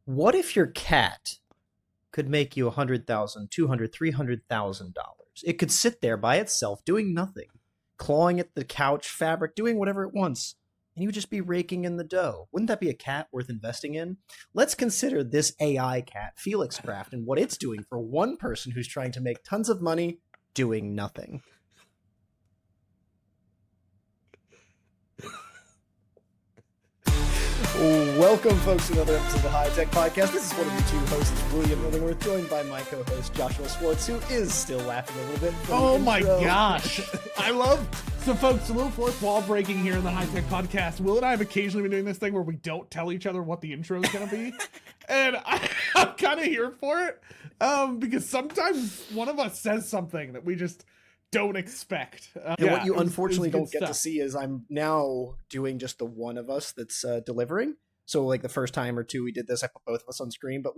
What if your cat could make you $100,000, $200,000, $300,000? It could sit there by itself doing nothing, clawing at the couch fabric, doing whatever it wants, and you would just be raking in the dough. Wouldn't that be a cat worth investing in? Let's consider this AI cat, Felix Craft, and what it's doing for one person who's trying to make tons of money doing nothing. Welcome, folks, to another episode of the HiTech Podcast. This is one of your two hosts, William Illingworth, joined by my co-host, Joshua Schwartz, who is still laughing a little bit. Oh my gosh. I love... So, folks, a little fourth wall breaking here in the HiTech Podcast. Will and I have occasionally been doing this thing where we don't tell each other what the intro is going to be. And I'm kind of here for it. Because sometimes one of us says something that we just don't expect. And what you unfortunately don't get to see is I'm now doing just the one of us that's delivering. So like the first time or two we did this, I put both of us on screen. But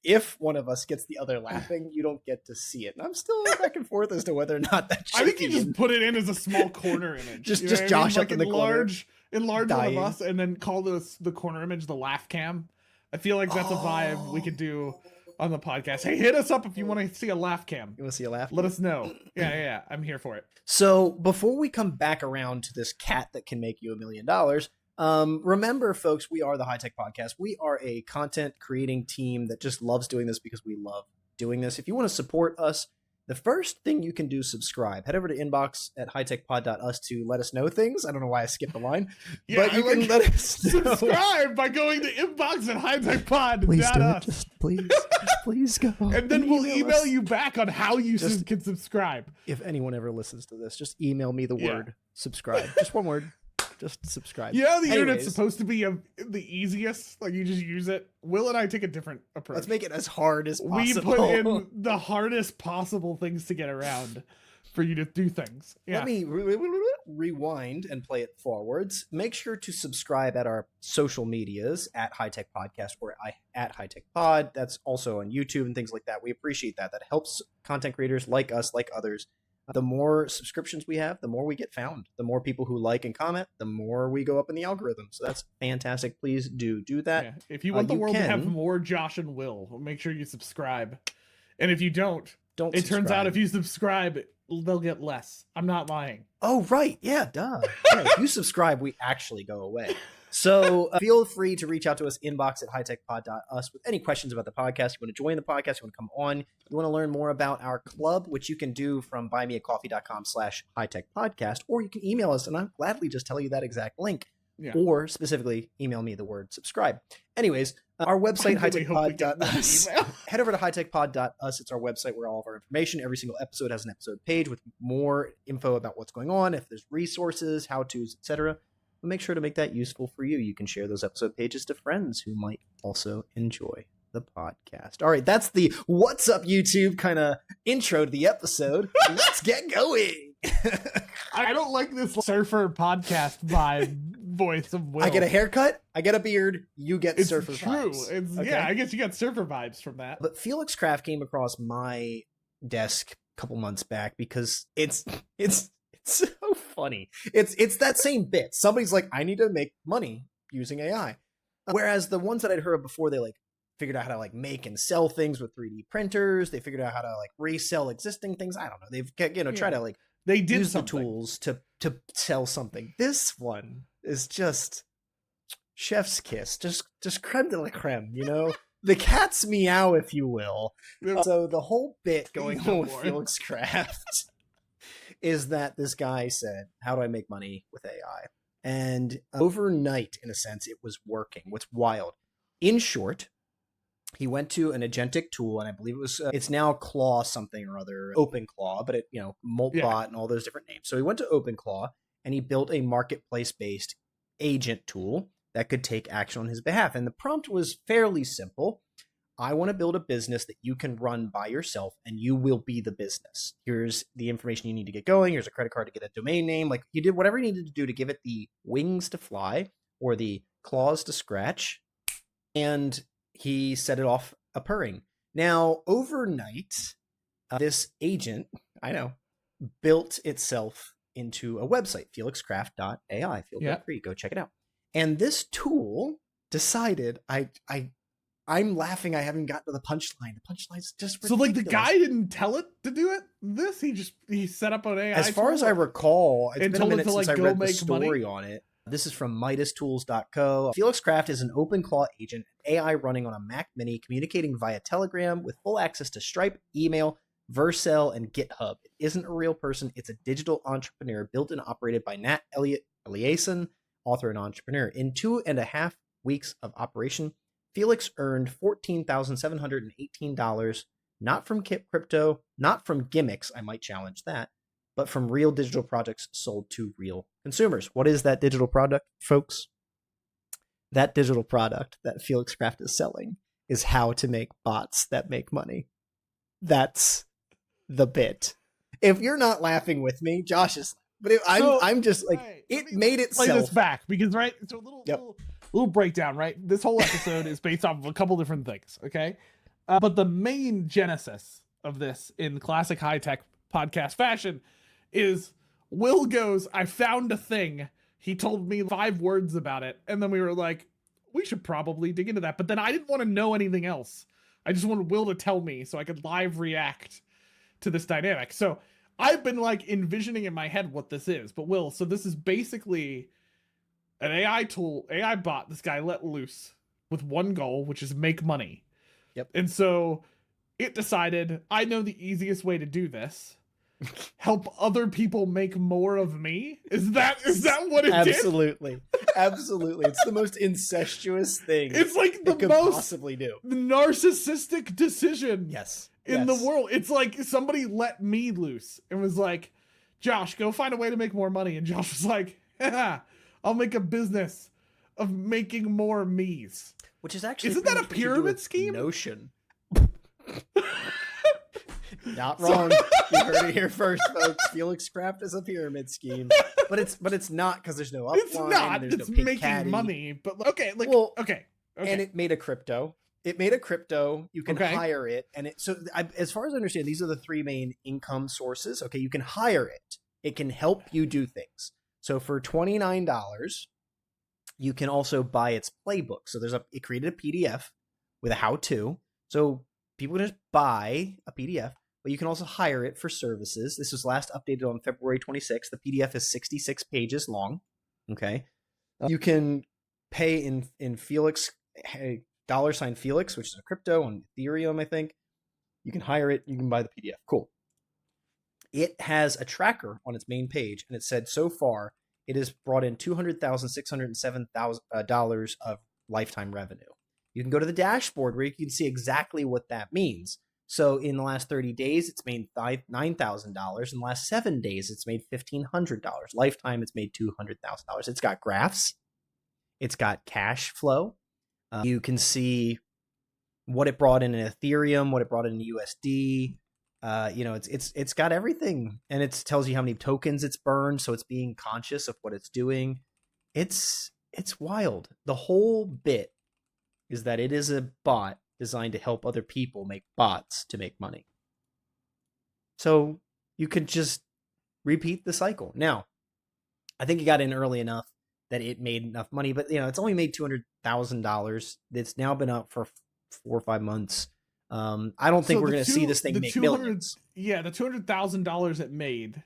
if one of us gets the other laughing, you don't get to see it. And I'm still back and forth as to whether or not that should I think you just put it in as a small corner image. just Josh up in the corner. Enlarge one of us and then call the corner image the laugh cam. I feel like that's a vibe we could do on the podcast. Hey, hit us up if you want to see a laugh cam. You want to see a laugh? Let us know. Yeah. I'm here for it. So before we come back around to this cat that can make you $1 million, remember, folks, we are the HiTech Podcast. We are a content creating team that just loves doing this because we love doing this. If you want to support us, the first thing you can do is subscribe. Head over to inbox at hitechpod.us to let us know things. I don't know why I skipped the line, but you can let us know. Subscribe by going to inbox at hitechpod.us. Please do it. Just please go. And then we'll email you back on how you can subscribe. If anyone ever listens to this, just email me the word subscribe. Just one word. Just subscribe. Yeah, the internet's supposed to be the easiest. Like, you just use it. Will and I take a different approach. Let's make it as hard as possible. We put in the hardest possible things to get around for you to do things. Yeah. Let me rewind and play it forwards. Make sure to subscribe at our social medias at HiTech Podcast or at HiTech Pod. That's also on YouTube and things like that. We appreciate that. That helps content creators like us, like others. The more subscriptions we have, the more we get found. The more people who like and comment, the more we go up in the algorithm. So that's fantastic. Please do that. Yeah. If you want the world to have more Josh and Will, make sure you subscribe. And if you don't it turns out if you subscribe, they'll get less. I'm not lying. Oh, right. Yeah, duh. Yeah, if you subscribe, we actually go away. So feel free to reach out to us, inbox at hitechpod.us with any questions about the podcast. You want to join the podcast, you want to come on, you want to learn more about our club, which you can do from buymeacoffee.com/hitechpodcast, or you can email us, and I'll gladly just tell you that exact link. Yeah. Or specifically email me the word subscribe. Anyways, our website, hitechpod.us. Head over to hitechpod.us. It's our website where all of our information, every single episode has an episode page with more info about what's going on, if there's resources, how-tos, etc. But make sure to make that useful for you. You can share those episode pages to friends who might also enjoy the podcast. All right, that's the What's Up YouTube kind of intro to the episode. Let's get going. I don't like this surfer podcast vibe voice of Will. I get a haircut, I get a beard, you get surfer vibes. It's true. Okay? Yeah, I guess you got surfer vibes from that. But Felix Craft came across my desk a couple months back because it's so funny. It's that same bit. Somebody's like, I need to make money using AI. Whereas the ones that I'd heard of before, they like figured out how to like make and sell things with 3D printers. They figured out how to like resell existing things. I don't know. They've try to like use the tools to sell something. This one is just chef's kiss, just creme de la creme, the cat's meow, if you will. So the whole bit going on with Felix Craft is that this guy said, how do I make money with AI? And overnight, in a sense, it was working. What's wild. In short, he went to an Agentic tool, and I believe it was, it's now Claw something or other, OpenClaw, but Moltbot and all those different names. So he went to OpenClaw, and he built a marketplace-based agent tool that could take action on his behalf. And the prompt was fairly simple. I want to build a business that you can run by yourself, and you will be the business. Here's the information you need to get going. Here's a credit card to get a domain name. Like, he did whatever he needed to do to give it the wings to fly or the claws to scratch. And he set it off a purring. Now, overnight, this agent, built itself into a website, felixcraft.ai. Feel free, go check it out. And this tool decided, I I'm laughing. I haven't gotten to the punchline. The punchline's just ridiculous. So like the guy didn't tell it to do it. He set up an AI. As far as I recall, it's been a minute since I read the story money on it. This is from MidasTools.co. Felix Craft is an OpenClaw agent, AI running on a Mac Mini, communicating via Telegram with full access to Stripe, email, Vercel, and GitHub. It isn't a real person. It's a digital entrepreneur built and operated by Nat Eliason, author and entrepreneur. In 2.5 weeks of operation, Felix earned $14,718, not from crypto, not from gimmicks, I might challenge that, but from real digital projects sold to real consumers. What is that digital product, folks? That digital product that Felix Craft is selling is how to make bots that make money. That's the bit. If you're not laughing with me, Josh is. But I'm just like, right, it made itself. Play this back because right. So a little breakdown. Right, this whole episode is based off of a couple different things. Okay, but the main genesis of this in classic HiTech podcast fashion is Will goes, I found a thing. He told me 5 words about it. And then we were like, we should probably dig into that. But then I didn't want to know anything else. I just wanted Will to tell me so I could live react to this dynamic. So I've been like envisioning in my head what this is. But Will, so this is basically an AI tool, AI bot this guy let loose with one goal, which is make money. Yep. And so it decided, I know the easiest way to do this. Help other people make more of me? Is that what it Absolutely. did? Absolutely. It's the most incestuous thing. It's like the it could most possibly do. Narcissistic decision in the world. It's like somebody let me loose and was like, Josh, go find a way to make more money. And Josh was like, I'll make a business of making more me's. Which is actually Isn't that a pyramid scheme? Notion. Not wrong. You heard it here first, folks. Felix Craft is a pyramid scheme, but it's not because there's no upline. It's not. There's it's no making caddy. money, but okay. And it made a crypto. You can hire it, and as far as I understand, these are the 3 main income sources. Okay, you can hire it. It can help you do things. So for $29, you can also buy its playbook. So it created a PDF with a how-to. So people can just buy a PDF. But you can also hire it for services. This was last updated on February 26th. The PDF is 66 pages long. Okay. You can pay in Felix, $Felix, which is a crypto on Ethereum, I think. You can hire it. You can buy the PDF. Cool. It has a tracker on its main page, and it said so far it has brought in $200,607 of lifetime revenue. You can go to the dashboard where you can see exactly what that means. So in the last 30 days, it's made $9,000. In the last 7 days, it's made $1,500. Lifetime, it's made $200,000. It's got graphs. It's got cash flow. You can see what it brought in Ethereum, what it brought in USD. It's got everything, and it tells you how many tokens it's burned. So it's being conscious of what it's doing. It's wild. The whole bit is that it is a bot designed to help other people make bots to make money. So you could just repeat the cycle. Now, I think it got in early enough that it made enough money, but it's only made $200,000. It's now been up for 4 or 5 months. I don't think we're going to see this thing make millions. Yeah, the $200,000 it made.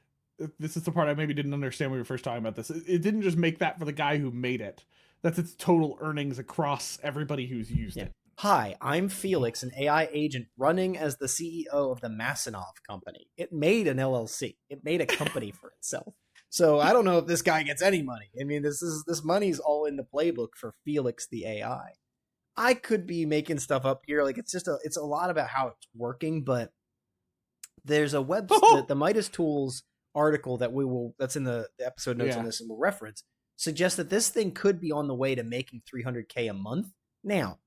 This is the part I maybe didn't understand when we were first talking about this. It didn't just make that for the guy who made it. That's its total earnings across everybody who's used it. Hi, I'm Felix, an AI agent running as the CEO of the Masinov company. It made an LLC. It made a company for itself. So I don't know if this guy gets any money. I mean, this money's all in the playbook for Felix the AI. I could be making stuff up here. Like it's a lot about how it's working, but there's a website, the Midas Tools article that's in the episode notes on this and we'll reference, suggests that this thing could be on the way to making $300K a month. Now,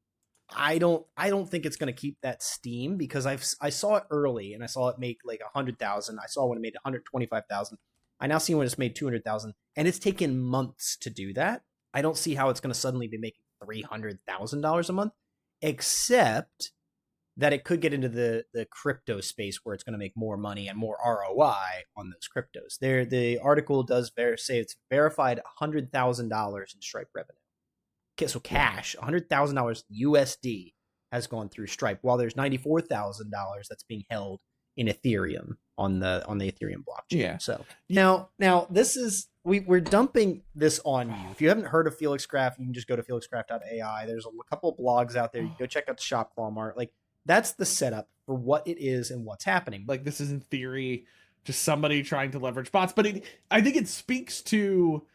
I don't think it's going to keep that steam because I saw it early and I saw it make like 100,000. I saw when it made 125,000. I now see when it's made 200,000, and it's taken months to do that. I don't see how it's going to suddenly be making $300,000 a month, except that it could get into the crypto space where it's going to make more money and more ROI on those cryptos. The article does say it's verified $100,000 in Stripe revenue. Okay, so cash, $100,000 USD has gone through Stripe, while there's $94,000 that's being held in Ethereum on the Ethereum blockchain. Yeah. So now this is we're dumping this on you. If you haven't heard of Felix Craft, you can just go to felixcraft.ai. There's a couple of blogs out there. You can go check out the shop Walmart. Like, that's the setup for what it is and what's happening. Like, this is in theory just somebody trying to leverage bots, but I think it speaks to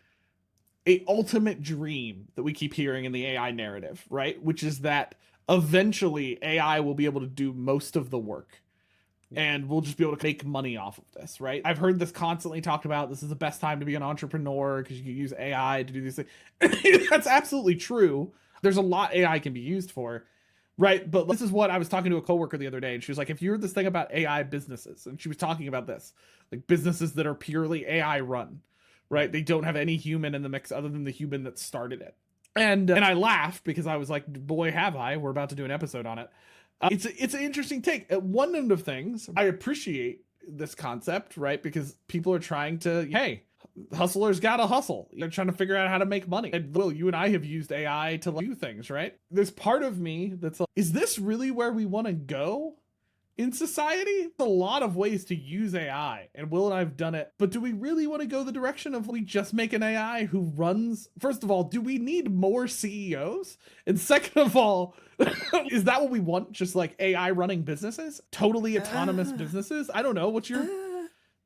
a ultimate dream that we keep hearing in the AI narrative, right? Which is that eventually AI will be able to do most of the work. And we'll just be able to make money off of this, right? I've heard this constantly talked about. This is the best time to be an entrepreneur because you can use AI to do these things. That's absolutely true. There's a lot AI can be used for, right? But this is what I was talking to a coworker the other day, and she was like, if you heard this thing about AI businesses, and she was talking about this, like businesses that are purely AI run, right? They don't have any human in the mix other than the human that started it. And I laughed because I was like, boy, have I. We're about to do an episode on it. It's an interesting take. At one end of things, I appreciate this concept, right? Because people are trying to, hey, hustlers gotta hustle. They're trying to figure out how to make money. And Will, you and I have used AI to do things, right? There's part of me that's like, is this really where we want to go in society? There's a lot of ways to use AI, and Will and I have done it. But do we really want to go the direction of we just make an AI who runs? First of all, do we need more CEOs? And second of all, is that what we want? Just like AI running businesses? Totally autonomous businesses? I don't know. What's your...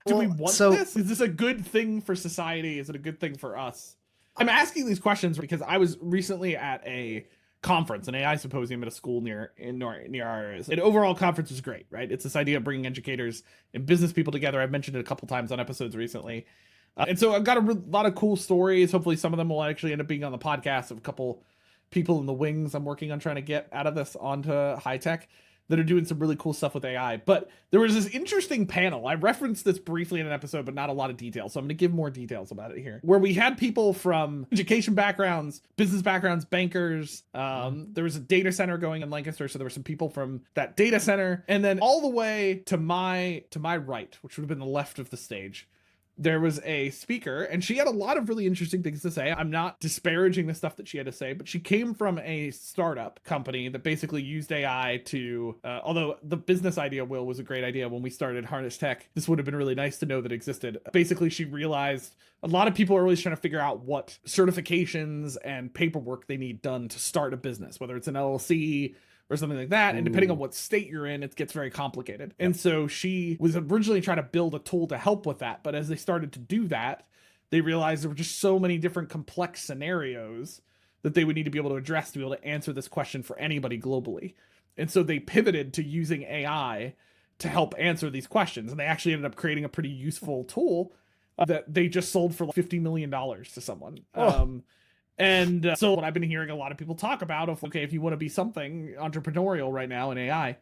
Do we want this? Is this a good thing for society? Is it a good thing for us? I'm asking these questions because I was recently at a conference, an AI symposium at a school near our areas. An overall conference was great, right? It's this idea of bringing educators and business people together. I've mentioned it a couple times on episodes recently. And so I've got a lot of cool stories. Hopefully some of them will actually end up being on the podcast of a couple people in the wings I'm working on trying to get out of this onto HiTech that are doing some really cool stuff with AI. But there was this interesting panel. I referenced this briefly in an episode, but not a lot of detail. So I'm going to give more details about it here. Where we had people from education backgrounds, business backgrounds, bankers. There was a data center going in Lancaster. So there were some people from that data center. And then all the way to my right, which would have been the left of the stage, there was a speaker, and she had a lot of really interesting things to say. I'm not disparaging the stuff that she had to say, but she came from a startup company that basically used AI to, although the business idea, Will, was a great idea when we started Harness Tech. This would have been really nice to know that existed. Basically, she realized a lot of people are always trying to figure out what certifications and paperwork they need done to start a business, whether it's an LLC or something like that. And depending on what state you're in, it gets very complicated. And so she was originally trying to build a tool to help with that. But as they started to do that, they realized there were just so many different complex scenarios that they would need to be able to address to be able to answer this question for anybody globally. And so they pivoted to using AI to help answer these questions. And they actually ended up creating a pretty useful tool that they just sold for like $50 million to someone. And so what I've been hearing a lot of people talk about of, okay, if you want to be something entrepreneurial right now in AI,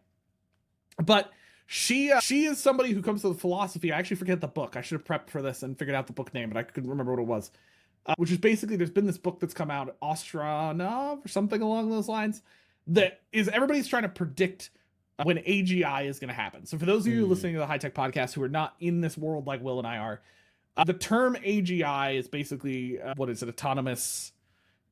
but she is somebody who comes to the philosophy. I actually forget the book. I should have prepped for this and figured out the book name, but I couldn't remember what it was, which is basically, there's been this book that's come out, Ostranov or something along those lines, that is everybody's trying to predict when AGI is going to happen. So for those of you listening to the HiTech podcast who are not in this world like Will and I are, the term AGI is basically, what is it, autonomous...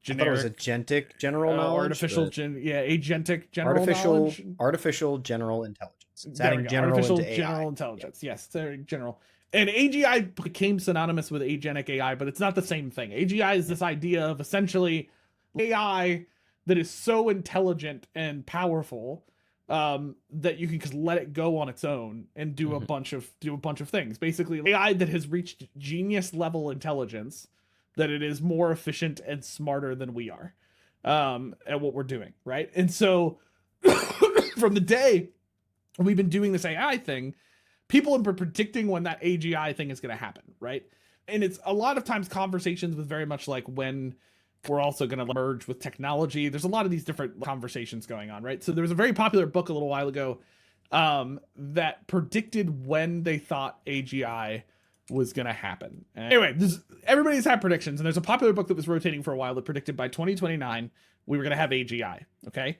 generic, I thought it was agentic general knowledge. Agentic general knowledge. Artificial general intelligence. It's adding general artificial into general AI. intelligence. Yes, it's general. And AGI became synonymous with agentic AI, but it's not the same thing. AGI is this idea of essentially AI that is so intelligent and powerful that you can just let it go on its own and do a bunch of things. Basically, AI that has reached genius level intelligence, that it is more efficient and smarter than we are at what we're doing, right? And so from the day we've been doing this AI thing, people have been predicting when that AGI thing is going to happen, right? And it's a lot of times conversations with very much like when we're also going to merge with technology. There's a lot of these different conversations going on, right? So there was a very popular book a little while ago that predicted when they thought AGI was going to happen. Anyway, everybody's had predictions, and there's a popular book that was rotating for a while that predicted by 2029 we were going to have AGI, okay?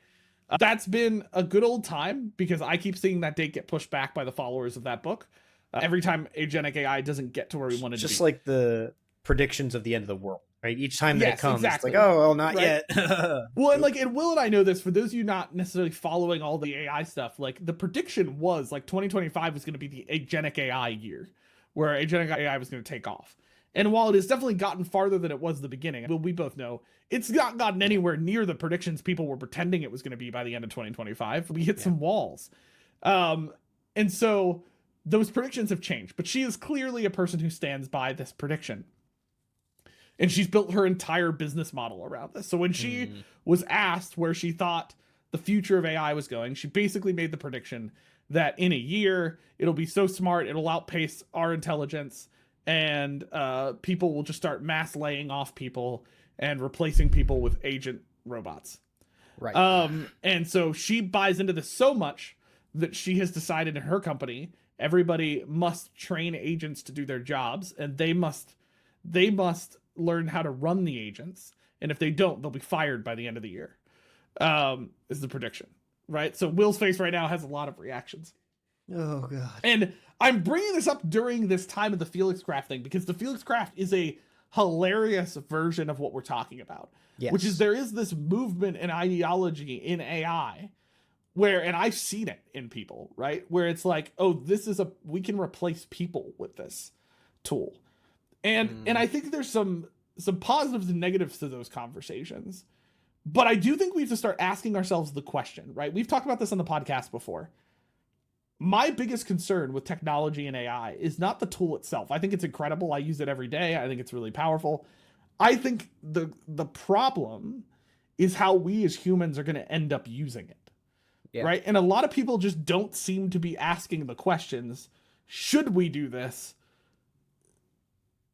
That's been a good old time because I keep seeing that date get pushed back by the followers of that book. Every time agentic AI doesn't get to where we want it to be. Just like the predictions of the end of the world. right? Each time that it Yes, comes, exactly. it's like, oh, well, not Right. yet. Well, and like, and Will and I know this, for those of you not necessarily following all the AI stuff, like the prediction was like 2025 was going to be the agentic AI year, where agentic AI was going to take off. And while it has definitely gotten farther than it was the beginning, well, we both know it's not gotten anywhere near the predictions people were pretending it was going to be by the end of 2025. We hit some walls. And so those predictions have changed, but she is clearly a person who stands by this prediction. And she's built her entire business model around this. So when she was asked where she thought the future of AI was going, she basically made the prediction that in a year, it'll be so smart, it'll outpace our intelligence, and people will just start mass laying off people and replacing people with agent robots. Right. And so she buys into this so much that she has decided in her company, everybody must train agents to do their jobs, and they must learn how to run the agents, and if they don't, they'll be fired by the end of the year. Is the prediction, right? So Will's face right now has a lot of reactions. Oh god. And I'm bringing this up during this time of the Felix Craft thing because the Felix Craft is a hilarious version of what we're talking about. Yes. Which is, there is this movement and ideology in AI where, and I've seen it in people, right? Where it's like, oh, we can replace people with this tool. And I think there's some positives and negatives to those conversations. But I do think we have to start asking ourselves the question, right? We've talked about this on the podcast before. My biggest concern with technology and AI is not the tool itself. I think it's incredible. I use it every day. I think it's really powerful. I think the problem is how we as humans are going to end up using it. Yeah. Right? And a lot of people just don't seem to be asking the questions, should we do this?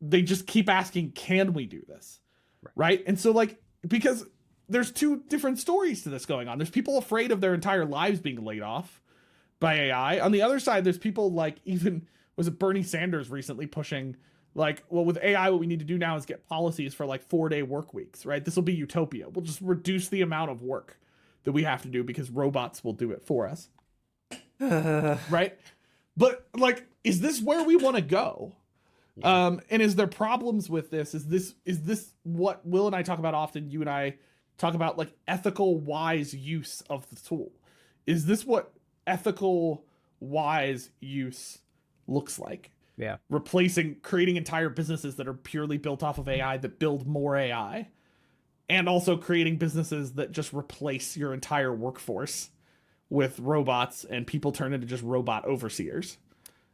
They just keep asking, can we do this? Right? And so, like, because there's two different stories to this going on. There's people afraid of their entire lives being laid off by AI. On the other side, there's people like, even, was it Bernie Sanders recently pushing, like, well, with AI, what we need to do now is get policies for like 4-day work weeks, right? This will be utopia. We'll just reduce the amount of work that we have to do because robots will do it for us. Right? But, like, is this where we want to go? And is there problems with this? Is this what Will and I talk about often? You and I talk about, like, ethical, wise use of the tool. Is this what ethical, wise use looks like? Yeah. Creating entire businesses that are purely built off of AI, that build more AI, and also creating businesses that just replace your entire workforce with robots, and people turn into just robot overseers.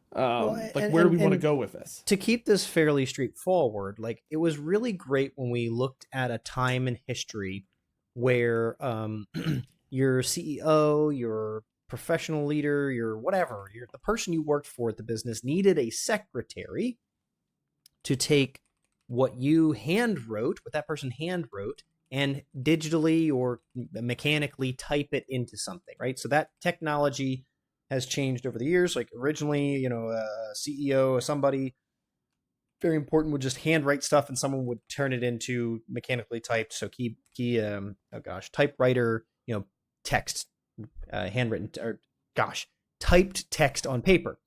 Where do we want to go with this? To keep this fairly straightforward, like, it was really great when we looked at a time in history where your CEO, your professional leader, your whatever, the person you worked for at the business needed a secretary to take what you what that person hand wrote, and digitally or mechanically type it into something, right? So that technology has changed over the years. Like, originally, a CEO or somebody very important would just handwrite stuff and someone would turn it into mechanically typed. So typewriter, text, handwritten, typed text on paper.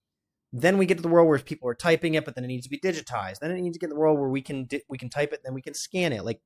Then we get to the world where people are typing it, but then it needs to be digitized. Then it needs to get in the world where we can type it, then we can scan it. Like,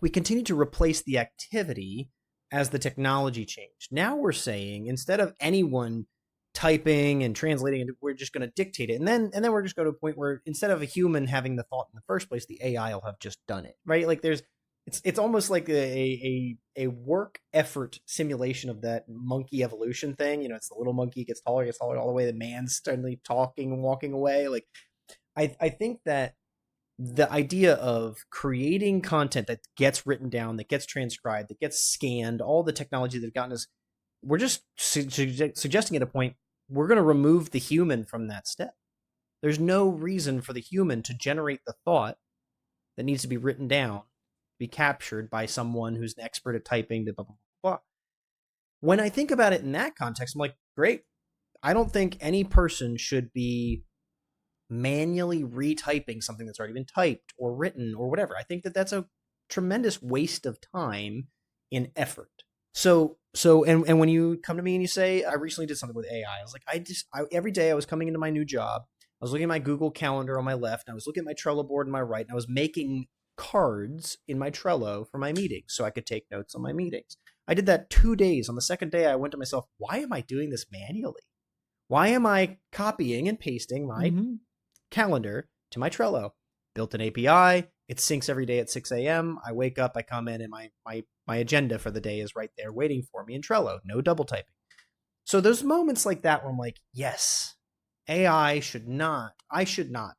we continue to replace the activity as the technology changed. Now we're saying, instead of anyone typing and translating it, we're just going to dictate it. And then we're just going to a point where, instead of a human having the thought in the first place, the AI will have just done it, right? Like, it's almost like a work effort simulation of that monkey evolution thing. It's the little monkey gets taller all the way. The man's suddenly talking and walking away. Like, I think that the idea of creating content that gets written down, that gets transcribed, that gets scanned, all the technology that have gotten us, we're just suggesting at a point, we're going to remove the human from that step. There's no reason for the human to generate the thought that needs to be written down, be captured by someone who's an expert at typing, blah, blah, blah, blah. When I think about it in that context, I'm like, great. I don't think any person should be manually retyping something that's already been typed or written or whatever. I think that that's a tremendous waste of time and effort. So when you come to me and you say, I recently did something with AI, I was like, every day I was coming into my new job, I was looking at my Google Calendar on my left, and I was looking at my Trello board on my right, and I was making cards in my Trello for my meetings so I could take notes on my meetings. I did that 2 days. On the second day, I went to myself, why am I doing this manually? Why am I copying and pasting my calendar to my Trello? Built an API. It syncs every day at 6 a.m. I wake up, I come in, and my agenda for the day is right there waiting for me in Trello. No double typing. So those moments like that where I'm like, yes, I should not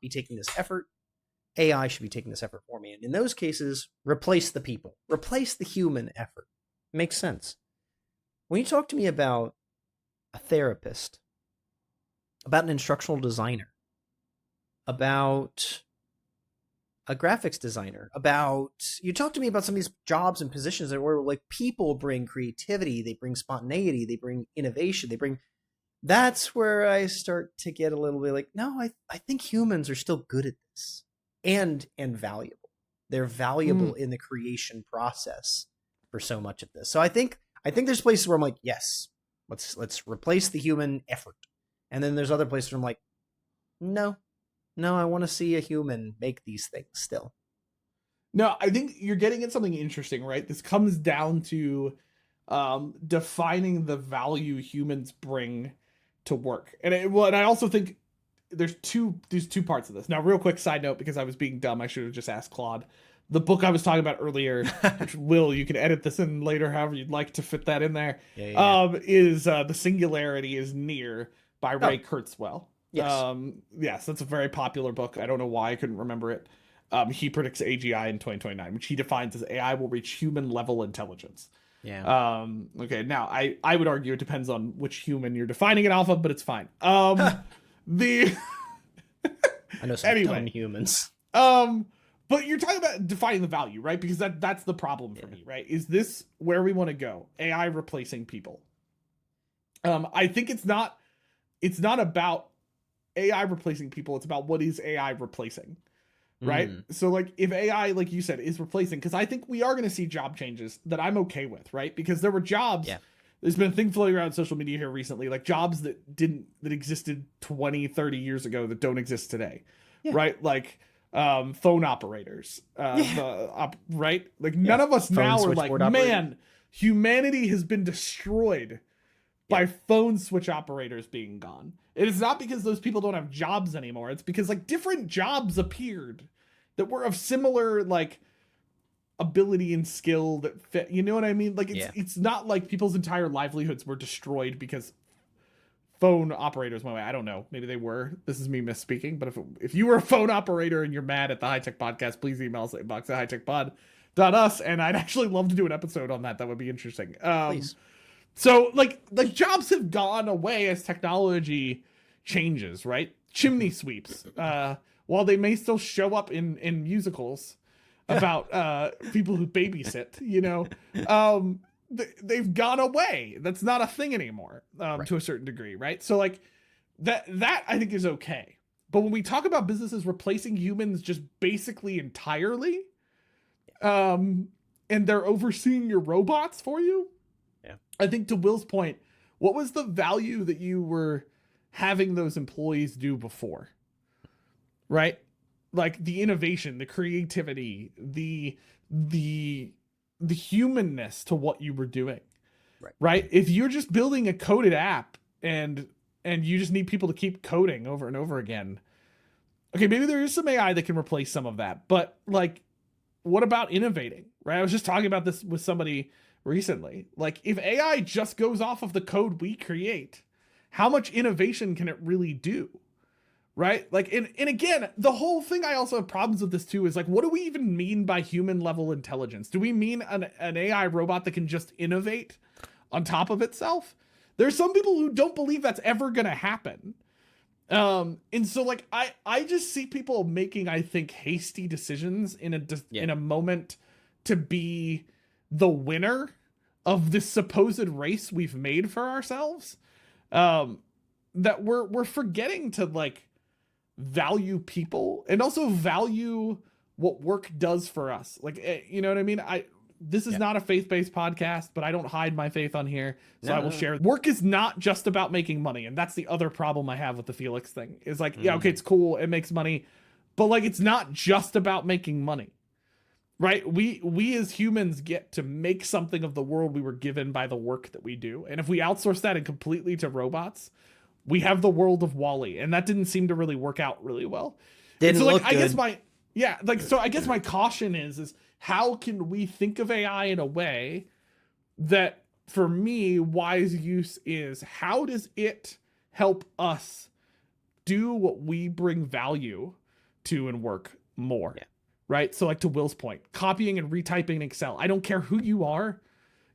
be taking this effort. AI should be taking this effort for me. And in those cases, replace the people. Replace the human effort. Makes sense. When you talk to me about a therapist, about an instructional designer, about a graphics designer, you talk to me about some of these jobs and positions that where like people bring creativity, they bring spontaneity, they bring innovation, that's where I start to get a little bit like, no, I think humans are still good at this and valuable. They're valuable in the creation process for so much of this. So I think there's places where I'm like, yes, let's replace the human effort. And then there's other places where I'm like, no, I want to see a human make these things still. No, I think you're getting at something interesting, right? This comes down to defining the value humans bring to work. And I also think there's two parts of this. Now, real quick side note, because I was being dumb, I should have just asked Claude. The book I was talking about earlier, which you can edit this in later, however you'd like to fit that in there, is The Singularity is Near by Ray Kurzweil. Yes, that's a very popular book. I don't know why I couldn't remember it. He predicts AGI in 2029, which he defines as AI will reach human level intelligence. Yeah. Okay, now I would argue it depends on which human you're defining it off of, but it's fine. I know some dumb humans. But you're talking about defining the value, right? Because that's the problem for me, right? Is this where we want to go? AI replacing people. I think it's not about AI replacing people. It's about what is AI replacing, right? So like if AI, like you said, is replacing, because I think we are going to see job changes that I'm okay with, right? Because there were jobs. Yeah. There's been a thing floating around social media here recently, like jobs that existed 20, 30 years ago that don't exist today, right? Like phone operators, right? Like none of us now are like, man, humanity has been destroyed by phone switch operators being gone. It is not because those people don't have jobs anymore. It's because like different jobs appeared that were of similar like ability and skill that fit. You know what I mean? Like it's not like people's entire livelihoods were destroyed because phone operators went away. I don't know. Maybe they were. This is me misspeaking. But if you were a phone operator and you're mad at the HiTech podcast, please email us at inbox@hitechpod.us, and I'd actually love to do an episode on that. That would be interesting. Please. So like jobs have gone away as technology changes, right? Chimney sweeps, while they may still show up in musicals about people who babysit, you know, they've gone away. That's not a thing anymore, to a certain degree, right? So like that I think is okay. But when we talk about businesses replacing humans just basically entirely, and they're overseeing your robots for you, I think to Will's point, what was the value that you were having those employees do before? Right? Like the innovation, the creativity, the humanness to what you were doing. Right? If you're just building a coded app and you just need people to keep coding over and over again. Okay, maybe there is some AI that can replace some of that, but like what about innovating? Right? I was just talking about this with somebody recently. Like if AI just goes off of the code we create, how much innovation can it really do? Right? Like, and again, the whole thing I also have problems with this too is like, what do we even mean by human level intelligence? Do we mean an AI robot that can just innovate on top of itself? There's some people who don't believe that's ever going to happen. And so like, I just see people making, I think, hasty decisions in a moment to be the winner of this supposed race we've made for ourselves, that we're forgetting to like value people and also value what work does for us. Like, you know what I mean? This is not a faith-based podcast, but I don't hide my faith on here. So I will share. Work is not just about making money. And that's the other problem I have with the Felix thing is like, okay, it's cool. It makes money, but like, it's not just about making money. right? We as humans get to make something of the world we were given by the work that we do. And if we outsource that and completely to robots, we have the world of Wall-E, and that didn't seem to really work out really well. Didn't so like look good. I guess my caution is how can we think of AI in a way that, for me, wise use is how does it help us do what we bring value to and work more? Yeah. Right? So like to Will's point, copying and retyping in Excel. I don't care who you are.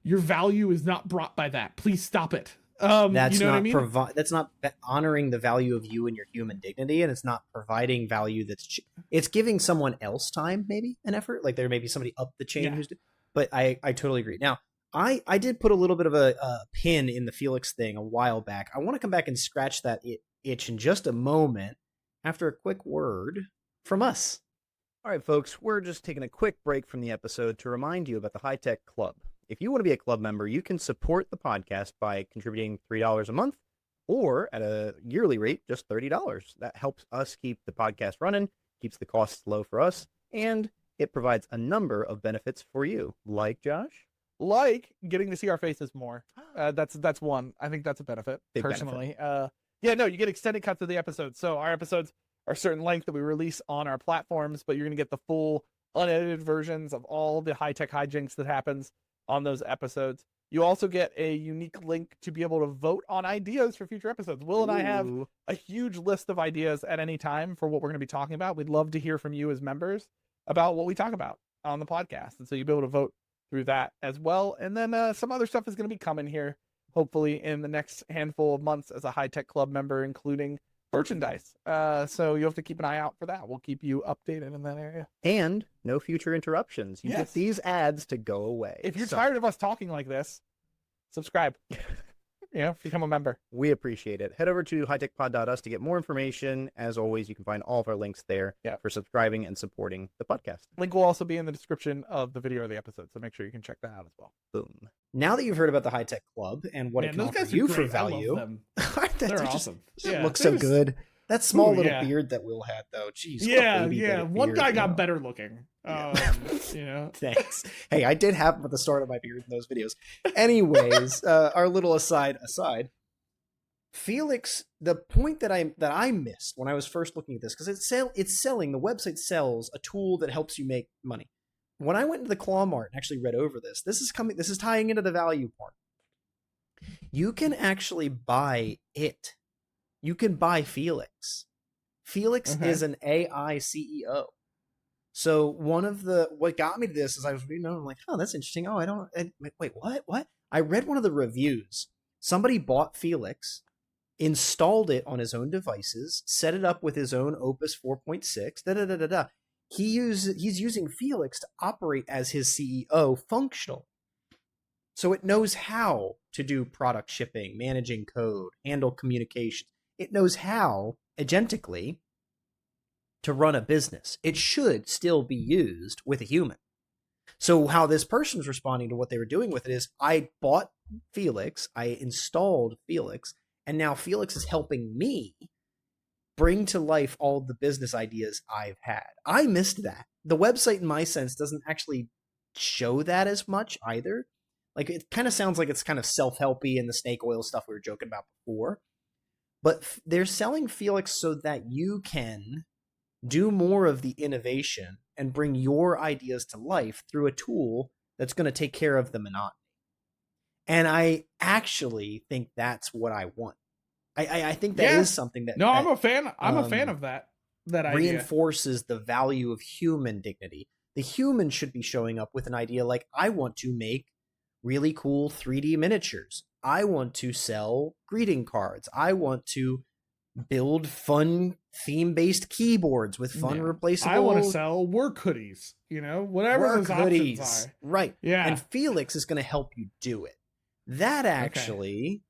Your value is not brought by that. Please stop it. That's you know not what I mean? that's not honoring the value of you and your human dignity, and it's not providing value it's giving someone else time, maybe an effort. Like there may be somebody up the chain who's. But I totally agree. Now I did put a little bit of a pin in the Felix thing a while back. I want to come back and scratch that itch in just a moment after a quick word from us. All right, folks, we're just taking a quick break from the episode to remind you about the HiTech Club. If you want to be a club member, you can support the podcast by contributing $3 a month or at a yearly rate, just $30. That helps us keep the podcast running, keeps the costs low for us, and it provides a number of benefits for you. Like, Josh? Like getting to see our faces more. That's one. I think that's a benefit, Big personally. You get extended cuts of the episodes. So our episodes are a certain length that we release on our platforms, but you're going to get the full unedited versions of all the high-tech hijinks that happens on those episodes. You also get a unique link to be able to vote on ideas for future episodes. Will and I have a huge list of ideas at any time for what we're going to be talking about. We'd love to hear from you as members about what we talk about on the podcast. And so you'll be able to vote through that as well. And then some other stuff is going to be coming here, hopefully in the next handful of months as a HiTech Club member, including merchandise. So you have to keep an eye out for that. We'll keep you updated in that area. And no future interruptions. You get these ads to go away. If you're tired of us talking like this, subscribe. Become a member. We appreciate it. Head over to hitechpod.us to get more information. As always, you can find all of our links there for subscribing and supporting the podcast. Link will also be in the description of the video or the episode, so make sure you can check that out as well. Boom. Now that you've heard about the HiTech Club and what it can offer you for value, they're awesome. It looks so good. That small little beard that Will had, though. Jeez. One guy got better looking. Thanks. Hey, I did have him at the start of my beard in those videos. Anyways, our little aside. Felix, the point that I missed when I was first looking at this, because it's selling, the website sells a tool that helps you make money. When I went into the Claw Mart and actually read over this is tying into the value part. You can actually buy it. You can buy Felix. Felix is an AI CEO. So what got me to this is I was reading, I'm like, oh, that's interesting. Oh, wait, what? I read one of the reviews. Somebody bought Felix, installed it on his own devices, set it up with his own Opus 4.6, He's using Felix to operate as his CEO functional. So it knows how to do product shipping, managing code, handle communications. It knows how, agentically, to run a business. It should still be used with a human. So how this person's responding to what they were doing with it is, I bought Felix, I installed Felix, and now Felix is helping me bring to life all the business ideas I've had. I missed that. The website, in my sense, doesn't actually show that as much either. Like, it kind of sounds like it's kind of self-helpy and the snake oil stuff we were joking about before. But they're selling Felix so that you can do more of the innovation and bring your ideas to life through a tool that's going to take care of the monotony. And I actually think that's what I want. I think that is something that... No, I'm a fan. I'm a fan of that idea. Reinforces the value of human dignity. The human should be showing up with an idea like, I want to make really cool 3D miniatures. I want to sell greeting cards. I want to build fun theme-based keyboards with fun replaceable... I want to sell work hoodies, whatever those options are. Right. Yeah. And Felix is going to help you do it. That actually...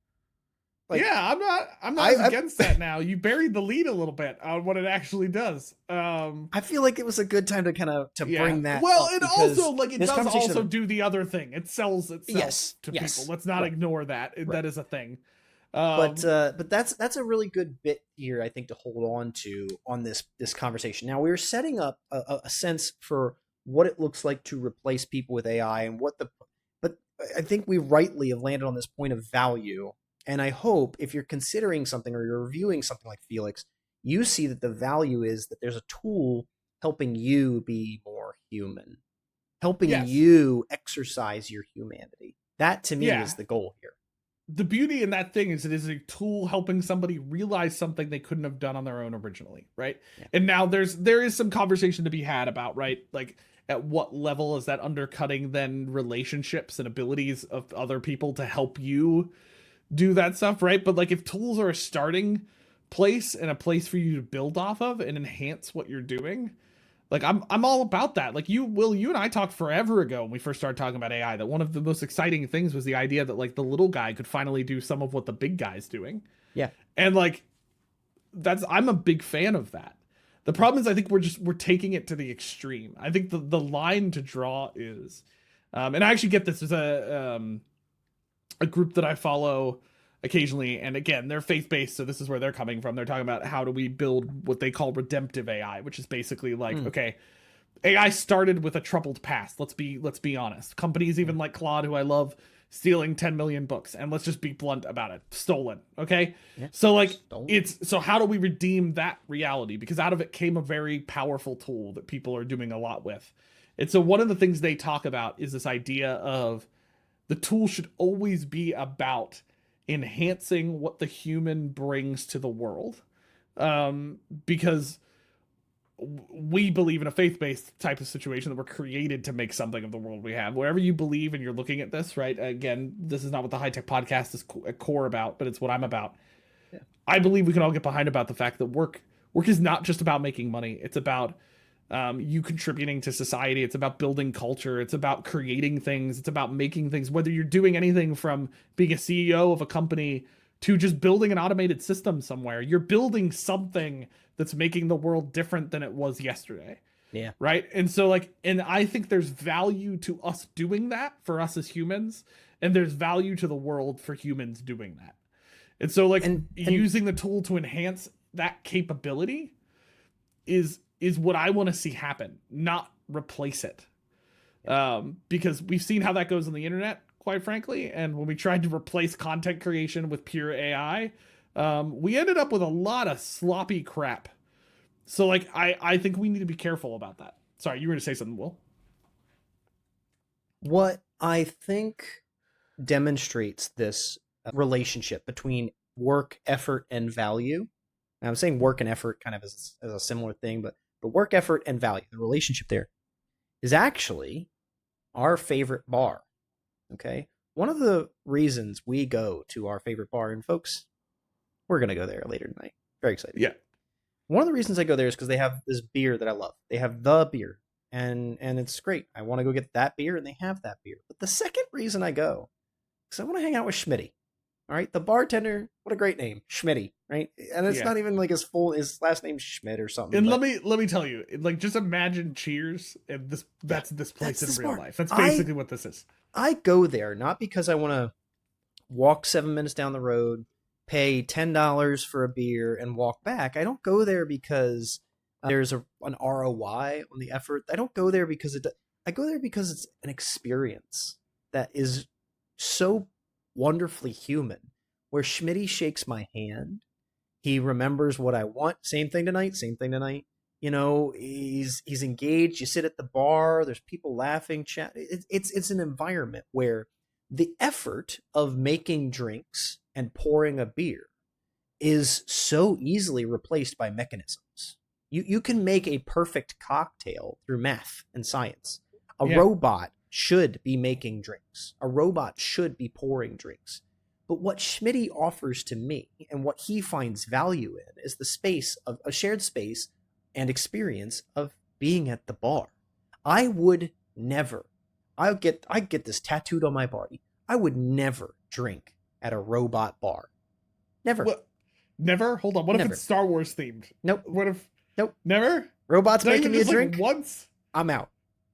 Like, I'm not against that now. You buried the lead a little bit on what it actually does. I feel like it was a good time to bring that. Well, it also it does also do the other thing. It sells itself to people. Let's not ignore that. That is a thing. But that's a really good bit here, I think, to hold on to on this conversation. Now we're setting up a sense for what it looks like to replace people with AI and but I think we rightly have landed on this point of value. And I hope if you're considering something or you're reviewing something like Felix, you see that the value is that there's a tool helping you be more human, helping you exercise your humanity. That to me is the goal here. The beauty in that thing is it is a tool helping somebody realize something they couldn't have done on their own originally, right? Yeah. And now there is some conversation to be had about, right, like at what level is that undercutting then relationships and abilities of other people to help you do that stuff, right? But like if tools are a starting place and a place for you to build off of and enhance what you're doing, like I'm all about that. Like you and I talked forever ago when we first started talking about AI that one of the most exciting things was the idea that like the little guy could finally do some of what the big guy's doing. Yeah. And like I'm a big fan of that. The problem is I think we're taking it to the extreme. I think the line to draw is and I actually get this as a group that I follow occasionally, and again, they're faith-based, so this is where they're coming from. They're talking about how do we build what they call redemptive AI, which is basically like, okay, AI started with a troubled past. Let's be honest. Companies even like Claude, who I love, stealing 10 million books, and let's just be blunt about it. Stolen, okay? Yeah. So like so how do we redeem that reality? Because out of it came a very powerful tool that people are doing a lot with. And so one of the things they talk about is this idea of the tool should always be about enhancing what the human brings to the world, because we believe in a faith-based type of situation that we're created to make something of the world we have. Wherever you believe and you're looking at this, right? Again, this is not what the HiTech podcast is core about, but it's what I'm about. Yeah. I believe we can all get behind about the fact that work is not just about making money. It's about you contributing to society. It's about building culture. It's about creating things. It's about making things, whether you're doing anything from being a CEO of a company to just building an automated system somewhere. You're building something that's making the world different than it was yesterday. Yeah. Right. And so like, and I think there's value to us doing that for us as humans, and there's value to the world for humans doing that. And so like using the tool to enhance that capability is what I want to see happen, not replace it. Because we've seen how that goes on the internet, quite frankly. And when we tried to replace content creation with pure AI, we ended up with a lot of sloppy crap. So like, I think we need to be careful about that. Sorry, you were going to say something, Will? What I think demonstrates this relationship between work, effort, and value. And I'm saying work and effort kind of as a similar thing, but work, effort, and value, the relationship there, is actually our favorite bar. Okay? One of the reasons we go to our favorite bar, and folks, we're going to go there later tonight. Very excited. Yeah. One of the reasons I go there is because they have this beer that I love. They have the beer, and it's great. I want to go get that beer, and they have that beer. But the second reason I go is I want to hang out with Schmidy. All right, the bartender, what a great name, Schmidy, right? And it's not even like his last name's Schmidt or something. And let me tell you, like, just imagine Cheers, and that's this place in real life. That's basically what this is. I go there not because I want to walk 7 minutes down the road, pay $10 for a beer, and walk back. I don't go there because there's an ROI on the effort. I don't go there because I go there because it's an experience that is so wonderfully human, where Schmidy shakes my hand, he remembers what I want. Same thing tonight. You know, he's engaged. You sit at the bar, there's people laughing, chat. It's an environment where the effort of making drinks and pouring a beer is so easily replaced by mechanisms. You can make a perfect cocktail through math and science. A robot should be making drinks. A robot should be pouring drinks. But what Schmidy offers to me and what he finds value in is the space of a shared space and experience of being at the bar. I would never, I get this tattooed on my body. I would never drink at a robot bar. Never. What? Never? Hold on. What if it's Star Wars themed? Nope. What if? Nope. Never? Robots making me a drink? Like once? I'm out.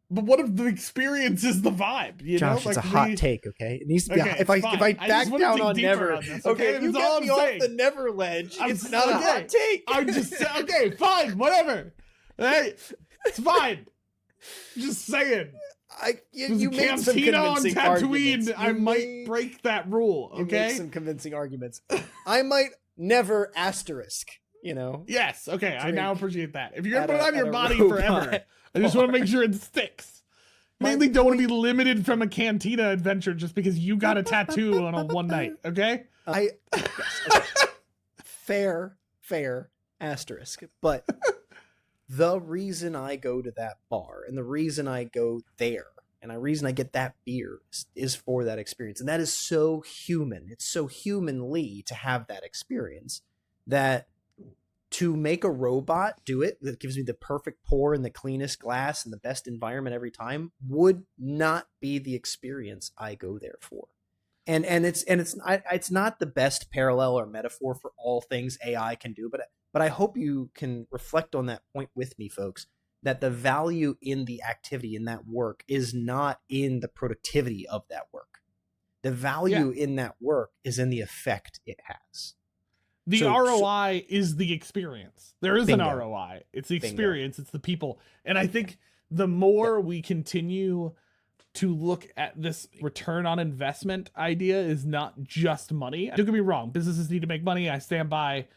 But what if the experience is the vibe? You Josh, know? It's a hot take, okay? It needs to be. Okay, if I back down on never, on this, okay, you get me off the never ledge. It's not a hot take. I'm just okay. Fine, whatever. Hey, it's fine. Just saying. You made some Cantina on convincing Tatooine, arguments. I might break that rule, You okay? make some convincing arguments. I might never asterisk, Yes, okay, I now appreciate that. If you're at gonna put it on a your body robot forever, I just want to make sure it sticks. Mainly don't want to be limited from a cantina adventure just because you got a tattoo on a one night, okay? Yes, okay. Fair asterisk. But the reason I go to that bar and the reason I go there and the reason I get that beer is for that experience. And that is so human. It's so humanly to have that experience that to make a robot do it that gives me the perfect pour and the cleanest glass and the best environment every time would not be the experience I go there for. And it's not the best parallel or metaphor for all things AI can do, but I hope you can reflect on that point with me, folks, that the value in the activity in that work is not in the productivity of that work. The value in that work is in the effect it has. The ROI is the experience. There is an ROI. It's the experience. It's the people. And I think the more we continue to look at this return on investment idea is not just money. Don't get me wrong. Businesses need to make money. I stand by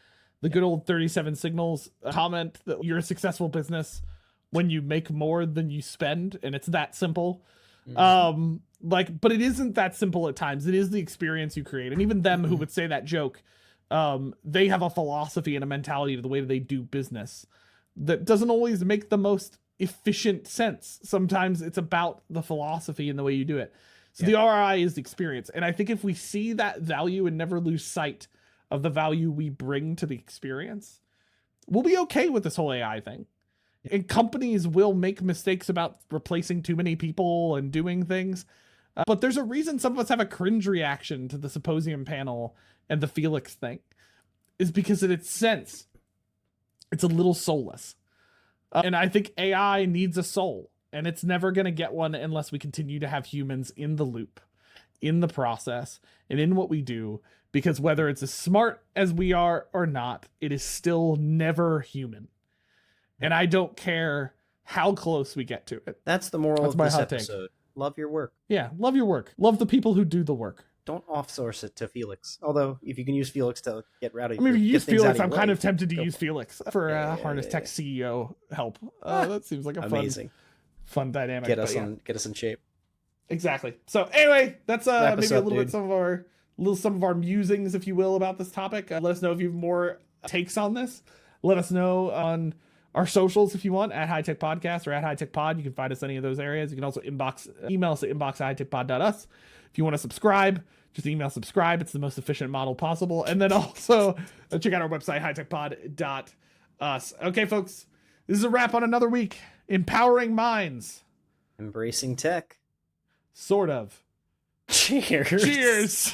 the good old 37 Signals comment that you're a successful business when you make more than you spend. And it's that simple. Mm-hmm. But it isn't that simple at times. It is the experience you create. And even them who would say that joke, they have a philosophy and a mentality to the way that they do business that doesn't always make the most efficient sense. Sometimes it's about the philosophy and the way you do it. So the ROI is the experience. And I think if we see that value and never lose sight of the value we bring to the experience, we'll be okay with this whole AI thing. And companies will make mistakes about replacing too many people and doing things. But there's a reason some of us have a cringe reaction to the symposium panel and the Felix thing, is because in its sense, it's a little soulless. And I think AI needs a soul, and it's never going to get one unless we continue to have humans in the loop, in the process, and in what we do, because whether it's as smart as we are or not, it is still never human. And I don't care how close we get to it. That's the moral of this episode. Love your work. Yeah, love your work. Love the people who do the work. Don't off-source it to Felix. Although, if you can use Felix to get rid of if you use Felix, I'm kind of tempted to use Felix for Harness Tech CEO help. That seems like a fun dynamic. Get us in shape. Exactly. So anyway, that's maybe a little bit some of our musings, if you will, about this topic. Let us know if you have more takes on this. Let us know on our socials if you want, at HiTech Podcast or at HiTech Pod. You can find us any of those areas. You can also email us at inbox@hitechpod.us. If you want to subscribe, just email subscribe. It's the most efficient model possible. And then also check out our website, hitechpod.us. Okay, folks, this is a wrap on another week. Empowering minds. Embracing tech. Sort of. Cheers. Cheers.